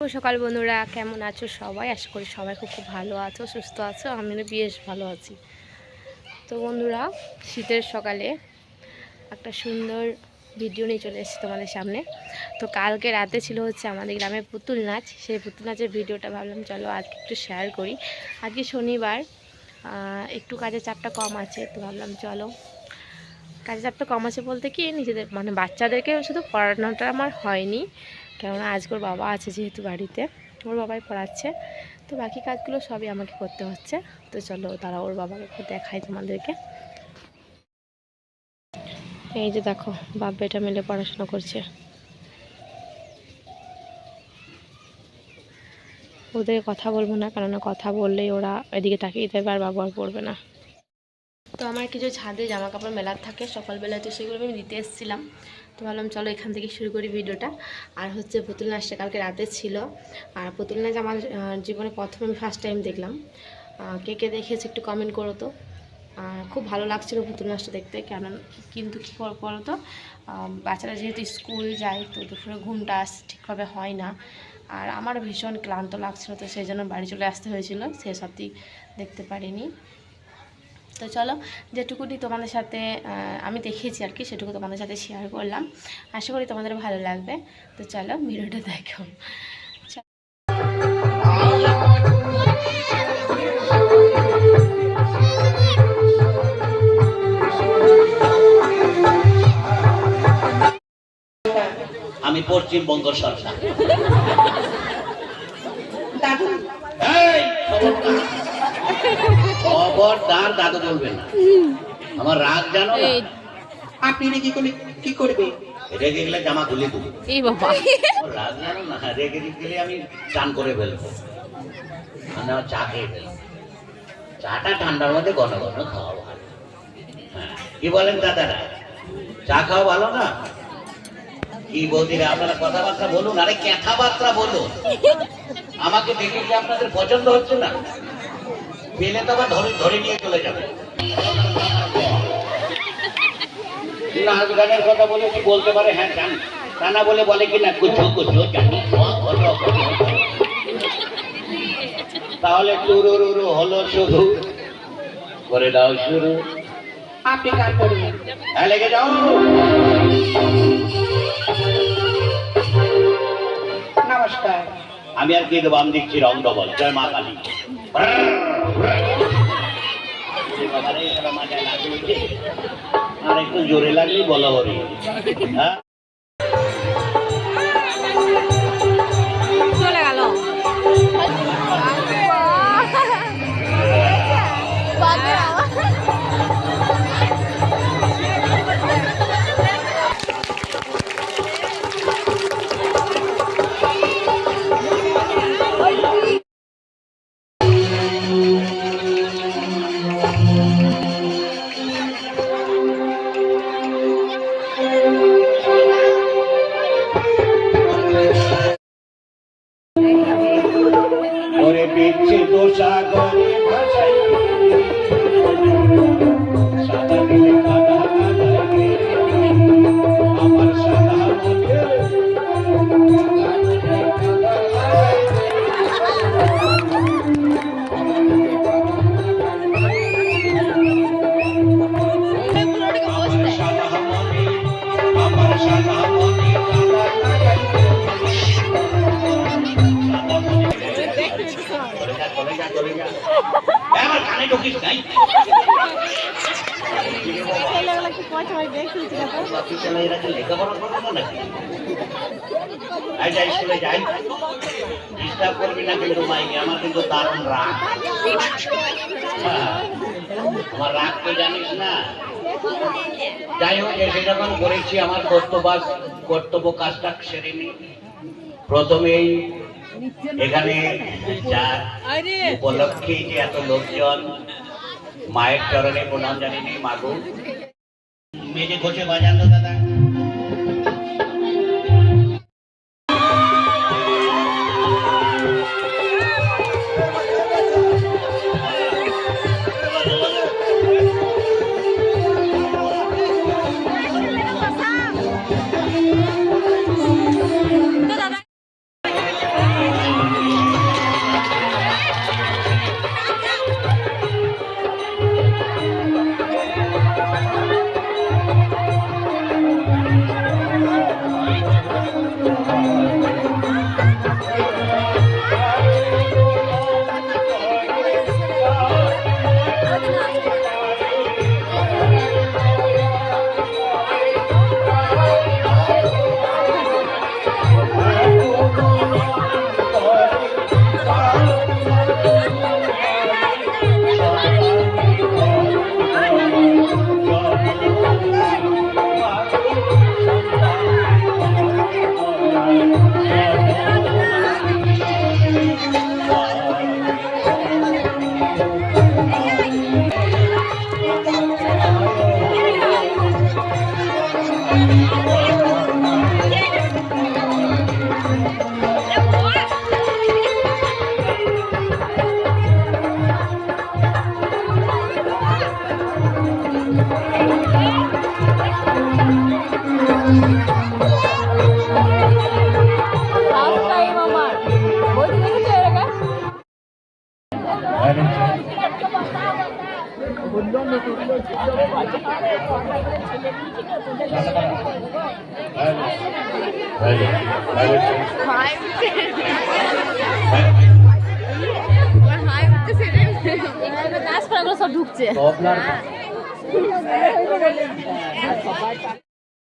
সকাল বন্ধুরা, কেমন আছো সবাই? আশা করি সবাই খুব ভালো আছো, সুস্থ আছো। আমিও বেশ ভালো আছি। তো বন্ধুরা, শীতের সকালে একটা সুন্দর ভিডিও নিয়ে চলে এসেছি তোমাদের সামনে। তো কালকে রাতে ছিল হচ্ছে আমাদের গ্রামে পুতুল নাচ। সেই পুতুল নাচের ভিডিওটা ভাবলাম চলো আজকে একটু শেয়ার করি। আজকে শনিবার, একটু কাজের চাপটা কম আছে, তো ভাবলাম চলো। কাজের চাপটা কম আছে বলতে কি, নিজেদের মানে বাচ্চাদেরকে শুধু পড়ানোটা আমার হয়নি, কেননা আজকে ওর বাবা আছে যেহেতু বাড়িতে, ওর বাবাই পড়াচ্ছে, তো বাকি কাজগুলো সবই আমাকে করতে হচ্ছে। তো চলো তারা ওর বাবাকে একটু দেখাই তোমাদেরকে। এই যে দেখো, বাপ বেটা মিলে পড়াশোনা করছে। ওদের কথা বলবো না, কেননা কথা বললেই ওরা এদিকে তাকিয়ে দেবে আর বাবু আর পড়বে না। তো আমার কিছু ছাদে জামা কাপড় মেলার থাকে সকালবেলায়, তো সেগুলো আমি দিতে এসেছিলাম। তো ভাবলাম চলো এখান থেকে শুরু করি ভিডিওটা। আর হচ্ছে পুতুল নাচটা কালকে রাতে ছিল। আর পুতুল নাচ আমার জীবনে প্রথম আমি ফার্স্ট টাইম দেখলাম। কে কে দেখেছে একটু কমেন্ট করো তো। খুব ভালো লাগছিলো পুতুল নাচটা দেখতে, কিন্তু কী করো তো, বাচ্চারা যেহেতু স্কুল যায়, তো দুপুরে ঘুমটা ঠিকভাবে হয় না। আর আমার ভীষণ ক্লান্ত লাগছিলো, তো সেই জন্য বাড়ি চলে আসতে হয়েছিল, সে সবটি দেখতে পারিনি। তো চলো, যেটুকুনি তোমাদের সাথে আমি দেখেছি আর কি, সেটুকু তোমাদের সাথে শেয়ার করলাম। আশা করি তোমাদের ভালো লাগবে। তো চলো ভিডিওটা দেখো। আমি পশ্চিমবঙ্গ সরকার। খবরদার দাদু বলবেন না, আমার রাগ জানো না। আপনি রেগে গেলে কি করবে? রেগে গেলে জামা খুলে দেবো। এই বাবা, রাগ জানো না, রেগে গেলে আমি চান করে ফেলবো, মানে চা খেয়ে ফেলবো। চাটা ঠান্ডার মধ্যে ঘন ঘন খাওয়া ভালো। হ্যাঁ, কি বলেন দাদারা? চা খাওয়া ভালো না? কি বৌদিরা, আপনারা কথাবার্তা বলুন, আরে কথাবার্তা বলুন। আমাকে দেখে কি আপনাদের পছন্দ হচ্ছে না? পেলে তো আবার ধরে নিয়ে চলে যাবে। নাচ গানের কথা বলে কি বলতে পারে হ্যাঁ জানি, তা না বলে বলে কি না কুচো কুচো জানি। তাহলে টুরুরুরু হলো শুরু করে দাও শুরু। আপনি কাজ করবেন। হ্যাঁ, লেগে যাও। নমস্কার। আমি আর কি দেবো, আমি দিচ্ছি রং ডবল। জয় মা কালী। আর একটু জোরে লাগলেই বলা হরি। হ্যাঁ, চলে গেল। ওরে পিচ্ছে তো সাগরে ভাসাই, সাদা দিলে কাদা কাদাই, আমার সাদা মনে আমার সাদা মনে আমার কানে ঢুকিস নাই। লেখাপড়া করবো নাকি? স্কুলে যাই, ডিস্টার্ব করবি না কিন্তু মাইকে। আমার কিন্তু দারুণ রাগ। আমার রাগ তো জানিস না। যাই হোক, এসে যখন করেছি আমার কর্তব্য কাজটা সেরে নি। প্রথমেই এখানে যার উপলক্ষে যে এত লোকজন, মায়ের চরণে প্রণাম জানিনি। মাগো মেজে ঘষে বাজান তো দাদা। সব ঢুকছে